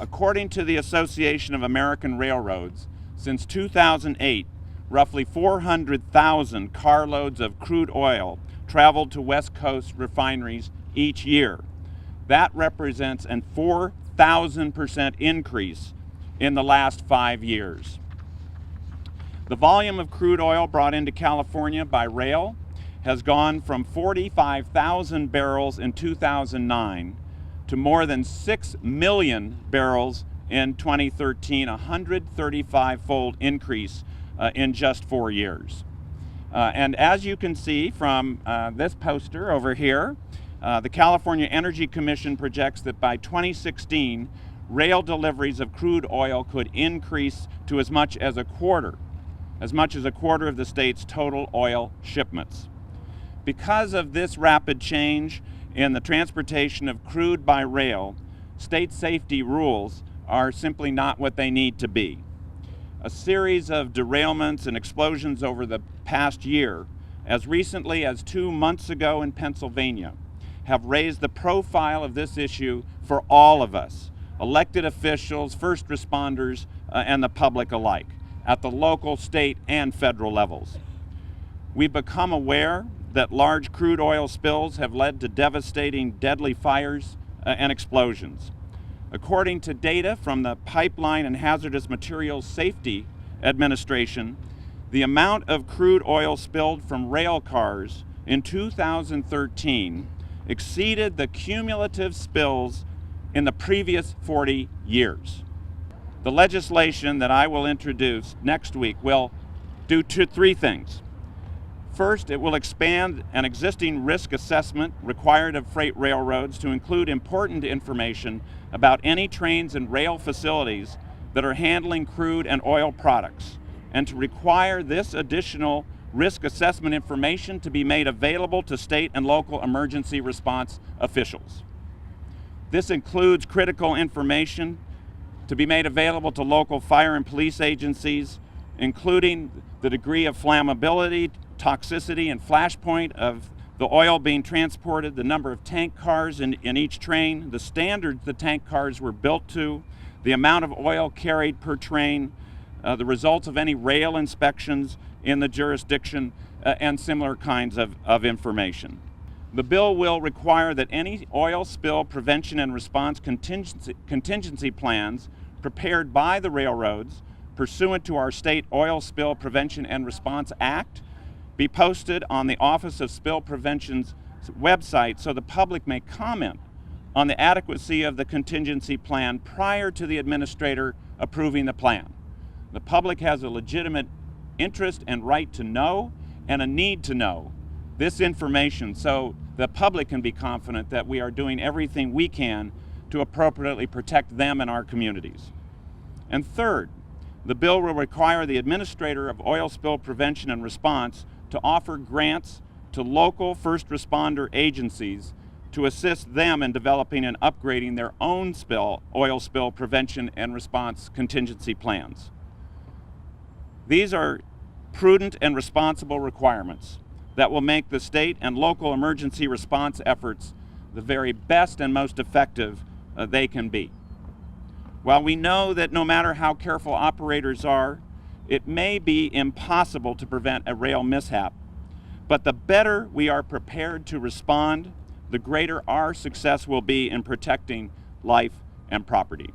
According to the Association of American Railroads, since 2008, roughly 400,000 carloads of crude oil traveled to West Coast refineries each year. That represents a 4,000% increase in the last 5 years. The volume of crude oil brought into California by rail has gone from 45,000 barrels in 2009 to more than 6 million barrels in 2013, a 135-fold increase in just 4 years. And as you can see from this poster over here, the California Energy Commission projects that by 2016, rail deliveries of crude oil could increase to as much as a quarter of the state's total oil shipments. Because of this rapid change in the transportation of crude by rail, state safety rules are simply not what they need to be. A series of derailments and explosions over the past year, as recently as 2 months ago in Pennsylvania, have raised the profile of this issue for all of us, elected officials, first responders, and the public alike, at the local, state, and federal levels. We've become aware that large crude oil spills have led to devastating, deadly fires and explosions. According to data from the Pipeline and Hazardous Materials Safety Administration, the amount of crude oil spilled from rail cars in 2013 exceeded the cumulative spills in the previous 40 years. The legislation that I will introduce next week will do three things. First, it will expand an existing risk assessment required of freight railroads to include important information about any trains and rail facilities that are handling crude and oil products, and to require this additional risk assessment information to be made available to state and local emergency response officials. This includes critical information to be made available to local fire and police agencies, including the degree of flammability, toxicity, and flashpoint of the oil being transported, the number of tank cars in each train, the standards the tank cars were built to, the amount of oil carried per train, the results of any rail inspections in the jurisdiction, and similar kinds of information. The bill will require that any oil spill prevention and response contingency plans prepared by the railroads pursuant to our State Oil Spill Prevention and Response Act be posted on the Office of Spill Prevention's website so the public may comment on the adequacy of the contingency plan prior to the administrator approving the plan. The public has a legitimate interest and right to know and a need to know this information so the public can be confident that we are doing everything we can to appropriately protect them and our communities. And third, the bill will require the administrator of oil spill prevention and response to offer grants to local first responder agencies to assist them in developing and upgrading their own oil spill prevention and response contingency plans. These are prudent and responsible requirements that will make the state and local emergency response efforts the very best and most effective they can be. While we know that no matter how careful operators are, it may be impossible to prevent a rail mishap, but the better we are prepared to respond, the greater our success will be in protecting life and property.